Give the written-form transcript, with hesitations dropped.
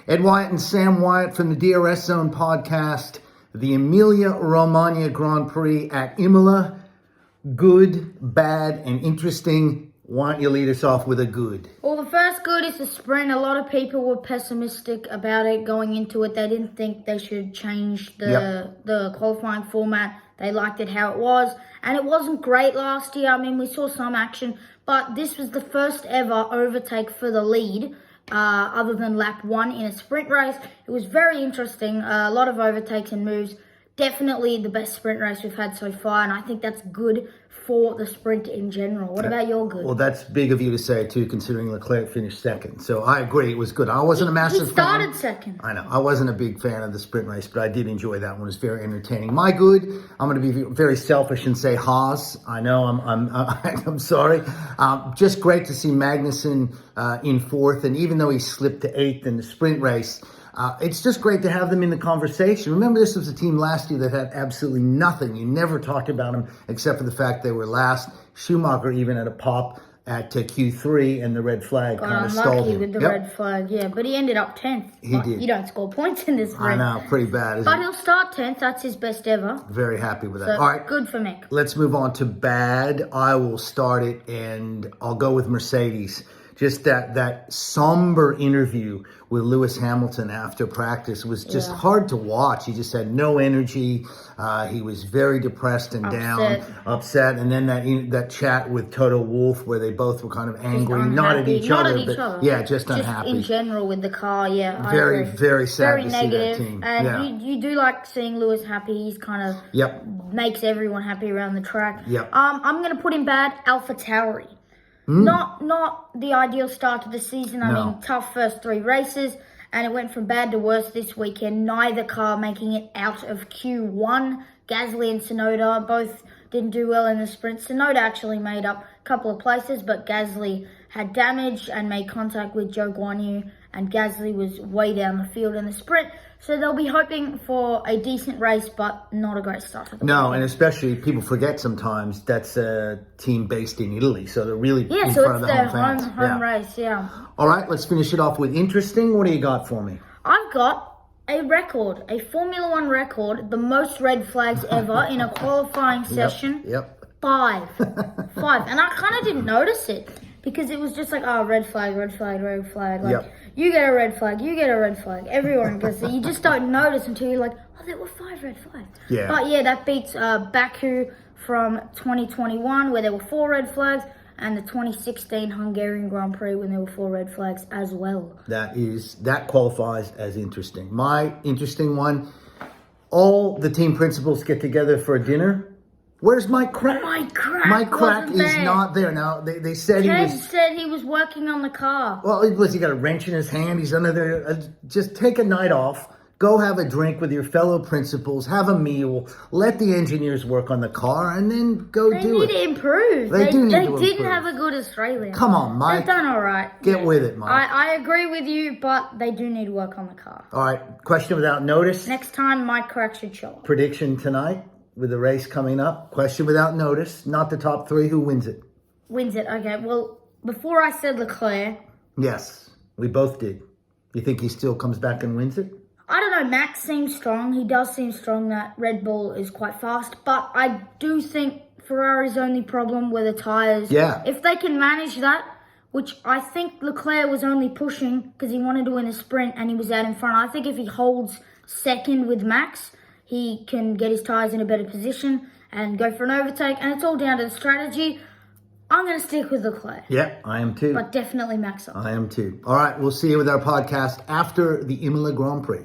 Ed Wyatt and Sam Wyatt from the DRS Zone podcast. The Emilia Romagna Grand Prix at Imola. Good, bad, and interesting. Why don't you lead us off with a good? Well, the first good is the sprint. A lot of people were pessimistic about it going into it. They didn't think they should change the qualifying format. They liked it how it was. And it wasn't great last year. I mean, we saw some action. But this was the first ever overtake for the lead. Other than lap 1 in a sprint race. It was very interesting. A lot of overtakes and moves. Definitely the best sprint race we've had so far, and I think that's good for the sprint in general. What about your good? Well, that's big of you to say, too, considering Leclerc finished second. So I agree, it was good. I wasn't a massive fan. He started second. I know. I wasn't a big fan of the sprint race, but I did enjoy that one. It was very entertaining. My good, I'm going to be very selfish and say Haas. I know, I'm sorry. Just great to see Magnussen in 4th, and even though he slipped to 8th in the sprint race, it's just great to have them in the conversation. Remember, this was a team last year that had absolutely nothing. You never talked about them except for the fact they were last. Schumacher even had a pop at Q3, and the red flag kind of stalled him. Unlucky with the red flag, yeah. But he ended up 10th. He did. You don't score points in this race. I know, pretty bad, But he'll start 10th. That's his best ever. Very happy with that. So, all right. Good for Mick. Let's move on to bad. I will start it, and I'll go with Mercedes. Just that somber interview with Lewis Hamilton after practice was just hard to watch. He just had no energy. He was very depressed and upset. And then that chat with Toto Wolff where they both were kind of angry, not at each other. Yeah, just unhappy. In general with the car, yeah. Very, very sad very to negative. See that team. And you do like seeing Lewis happy. He's kind of makes everyone happy around the track. I'm going to put him bad, AlphaTauri. Not the ideal start to the season. I mean, tough first 3 races, and it went from bad to worse this weekend. Neither car making it out of Q1. Gasly and Tsunoda both didn't do well in the sprint. Tsunoda actually made up a couple of places, but Gasly had damage and made contact with Zhou Guanyu, and Gasly was way down the field in the sprint. So they'll be hoping for a decent race, but not a great start. No, and especially people forget sometimes that's a team based in Italy, so they're really in front of the home fans. Home race, All right, let's finish it off with interesting. What do you got for me? I've got a record, a Formula One record, the most red flags ever in a qualifying session. 5. 5. And I kind of didn't notice it because it was just like, red flag, red flag, red flag. Like, you get a red flag, you get a red flag. Everyone gets it. You just don't notice until you're like, there were 5 red flags. But yeah, that beats Baku from 2021 where there were 4 red flags, and the 2016 Hungarian Grand Prix when there were 4 red flags as well. That qualifies as interesting. My interesting one, all the team principals get together for a dinner. Where's Mike Crack? Mike Crack is not there. Now, they said Ted said he was working on the car. Well, he got a wrench in his hand? He's under there. Just take a night off. Go have a drink with your fellow principals. Have a meal. Let the engineers work on the car, and then go do it. They need to improve. They didn't have a good Australian. Come on, Mike. They've done all right. Get with it, Mike. I agree with you, but they do need to work on the car. All right. Question without notice. Next time, Mike Crack should show up. Prediction tonight with the race coming up. Question without notice. Not the top 3. Who wins it? Wins it. Okay. Well, before I said Leclerc. Yes, we both did. You think he still comes back and wins it? I don't know. Max seems strong. He does seem strong. That Red Bull is quite fast. But I do think Ferrari's only problem were the tyres. Yeah. If they can manage that, which I think Leclerc was only pushing because he wanted to win a sprint and he was out in front. I think if he holds second with Max, he can get his tyres in a better position and go for an overtake. And it's all down to the strategy. I'm going to stick with Leclerc. Yeah, I am too. But definitely Max up. I am too. All right, we'll see you with our podcast after the Imola Grand Prix.